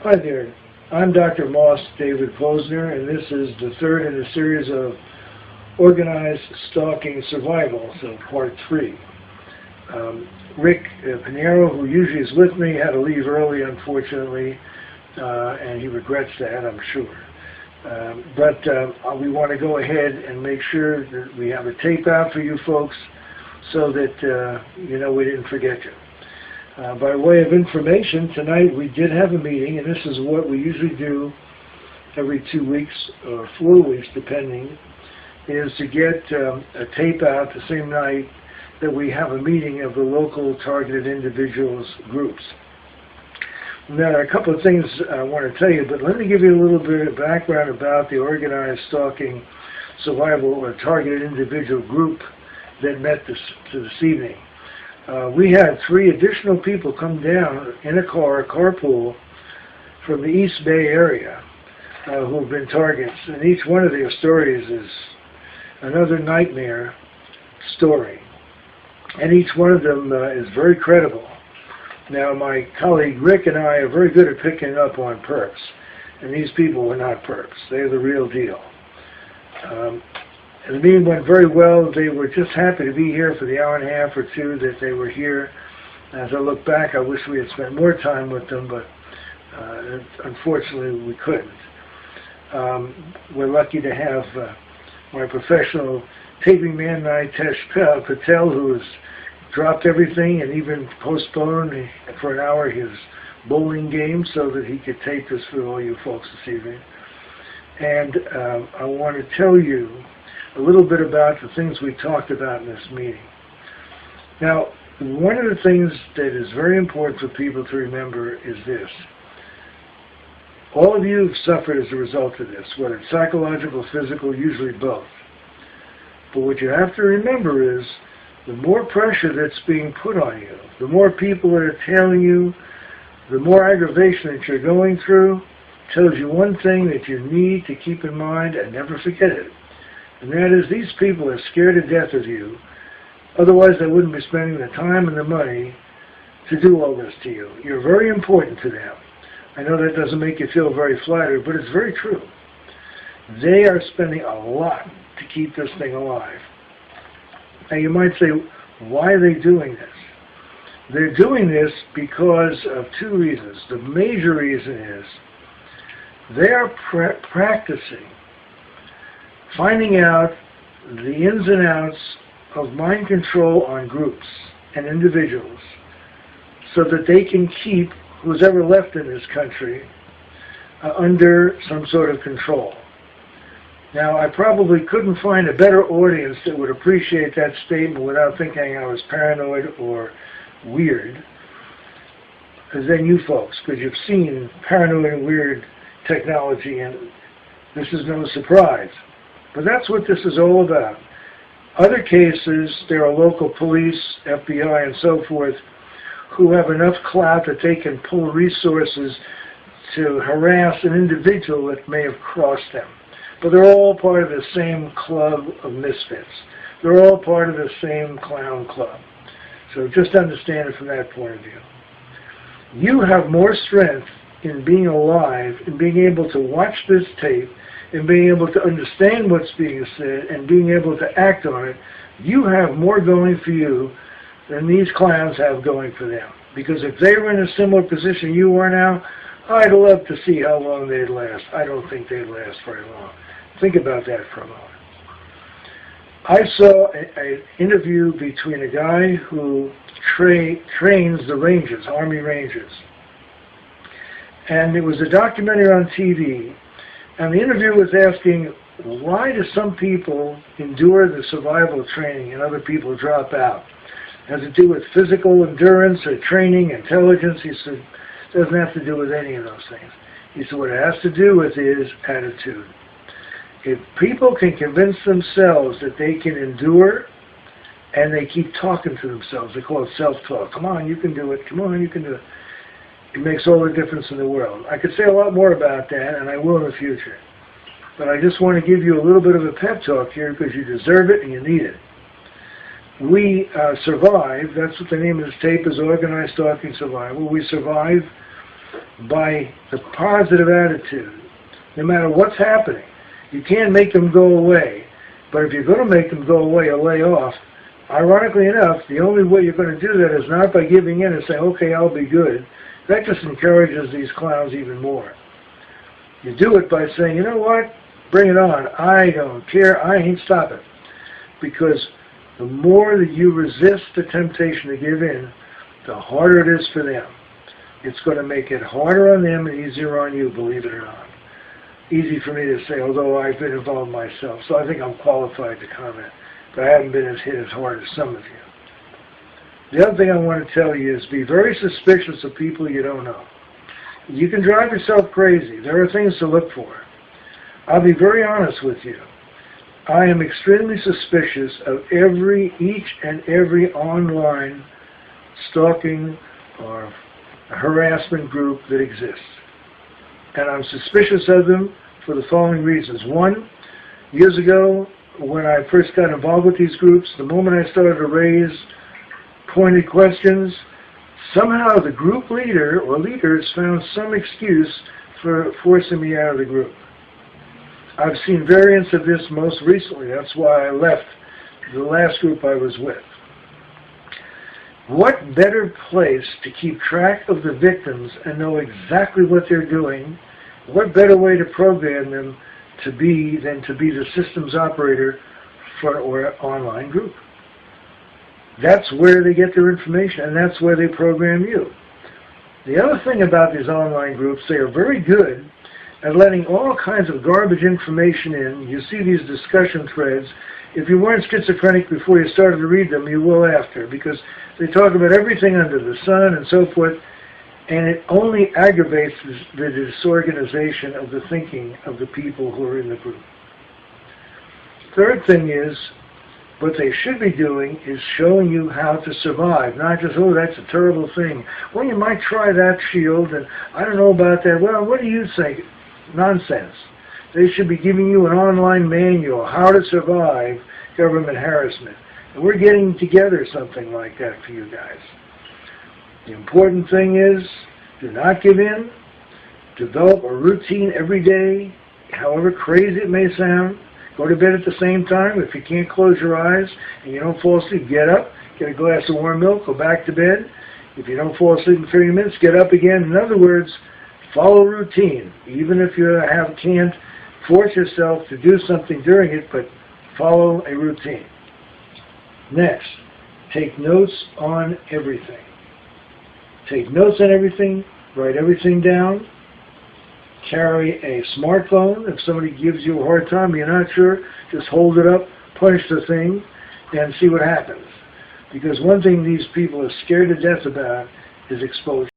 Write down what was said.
Hi there. I'm Dr. Moss David Posner, and this is the third in a series of Organized Stalking Survival, so Part 3. Rick Pinheiro, who usually is with me, had to leave early, unfortunately, and he regrets that, I'm sure. But we want to go ahead and make sure that we have a tape out for you folks so that you know we didn't forget you. By way of information, tonight we did have a meeting, and this is what we usually do every 2 weeks or 4 weeks, depending, is to get a tape out the same night that we have a meeting of the local targeted individuals groups. Now, there are a couple of things I want to tell you, but let me give you a little bit of background about the Organized Stalking Survival or Targeted Individual group that met this evening. We had 3 additional people come down in a carpool from the East Bay area who have been targets, and each one of their stories is another nightmare story, and each one of them is very credible. Now, my colleague Rick and I are very good at picking up on perps, and these people were not perps. They're the real deal. And the meeting went very well. They were just happy to be here for the hour and a half or 2 that they were here. As I look back, I wish we had spent more time with them, but unfortunately we couldn't. We're lucky to have my professional taping man, Nitesh Patel, who has dropped everything and even postponed for an hour his bowling game so that he could tape this for all you folks this evening. And I want to tell you a little bit about the things we talked about in this meeting. Now, one of the things that is very important for people to remember is this. All of you have suffered as a result of this, whether it's psychological, physical, usually both. But what you have to remember is the more pressure that's being put on you, the more people that are telling you, the more aggravation that you're going through, tells you one thing that you need to keep in mind and never forget it. And that is, these people are scared to death of you. Otherwise, they wouldn't be spending the time and the money to do all this to you. You're very important to them. I know that doesn't make you feel very flattered, but it's very true. They are spending a lot to keep this thing alive. Now, you might say, why are they doing this? They're doing this because of 2 reasons. The major reason is they are practicing finding out the ins and outs of mind control on groups and individuals so that they can keep who's ever left in this country under some sort of control. Now, I probably couldn't find a better audience that would appreciate that statement without thinking I was paranoid or weird than you folks, because you've seen paranoid and weird technology, and this is no surprise. But that's what this is all about. Other cases, there are local police, FBI, and so forth, who have enough clout that they can pull resources to harass an individual that may have crossed them. But they're all part of the same club of misfits. They're all part of the same clown club. So just understand it from that point of view. You have more strength in being alive, in being able to watch this tape, and being able to understand what's being said and being able to act on it. You have more going for you than these clowns have going for them. Because if they were in a similar position you are now, I'd love to see how long they'd last. I don't think they'd last very long. Think about that for a moment. I saw an interview between a guy who trains the Rangers, Army Rangers. And it was a documentary on TV. And the interview was asking, why do some people endure the survival training and other people drop out? Has it to do with physical endurance or training, intelligence? He said, it doesn't have to do with any of those things. He said, what it has to do with is attitude. If people can convince themselves that they can endure, and they keep talking to themselves, they call it self-talk. Come on, you can do it. Come on, you can do it. It makes all the difference in the world. I could say a lot more about that, and I will in the future. But I just want to give you a little bit of a pep talk here because you deserve it and you need it. We survive. That's what the name of this tape is, Organized Stalking Survival. We survive by the positive attitude, no matter what's happening. You can't make them go away, but if you're going to make them go away or lay off, ironically enough, the only way you're going to do that is not by giving in and saying, okay, I'll be good. That just encourages these clowns even more. You do it by saying, you know what, bring it on. I don't care. I ain't stopping. Because the more that you resist the temptation to give in, the harder it is for them. It's going to make it harder on them and easier on you, believe it or not. Easy for me to say, although I've been involved myself, so I think I'm qualified to comment. But I haven't been hit as hard as some of you. The other thing I want to tell you is be very suspicious of people you don't know. You can drive yourself crazy. There are things to look for. I'll be very honest with you. I am extremely suspicious of each and every online stalking or harassment group that exists. And I'm suspicious of them for the following reasons. One, years ago, when I first got involved with these groups, the moment I started to raise pointed questions, somehow the group leader or leaders found some excuse for forcing me out of the group. I've seen variants of this most recently. That's why I left the last group I was with. What better place to keep track of the victims and know exactly what they're doing? What better way to program them to be than to be the systems operator for an online group? That's where they get their information, and that's where they program you. The other thing about these online groups, they are very good at letting all kinds of garbage information in. You see these discussion threads. If you weren't schizophrenic before you started to read them, you will after, because they talk about everything under the sun and so forth, and it only aggravates the disorganization of the thinking of the people who are in the group. Third thing is, what they should be doing is showing you how to survive, not just, oh, that's a terrible thing. Well, you might try that shield, and I don't know about that. Well, what do you think? Nonsense. They should be giving you an online manual, how to survive government harassment. And we're getting together something like that for you guys. The important thing is, do not give in. Develop a routine every day, however crazy it may sound. Go to bed at the same time. If you can't close your eyes and you don't fall asleep, get up, get a glass of warm milk, go back to bed. If you don't fall asleep in 30 minutes, get up again. In other words, follow routine. Even if you can't force yourself to do something during it, but follow a routine. Next, take notes on everything. Take notes on everything, write everything down. Carry a smartphone. If somebody gives you a hard time, you're not sure, just hold it up, punch the thing, and see what happens. Because one thing these people are scared to death about is exposure.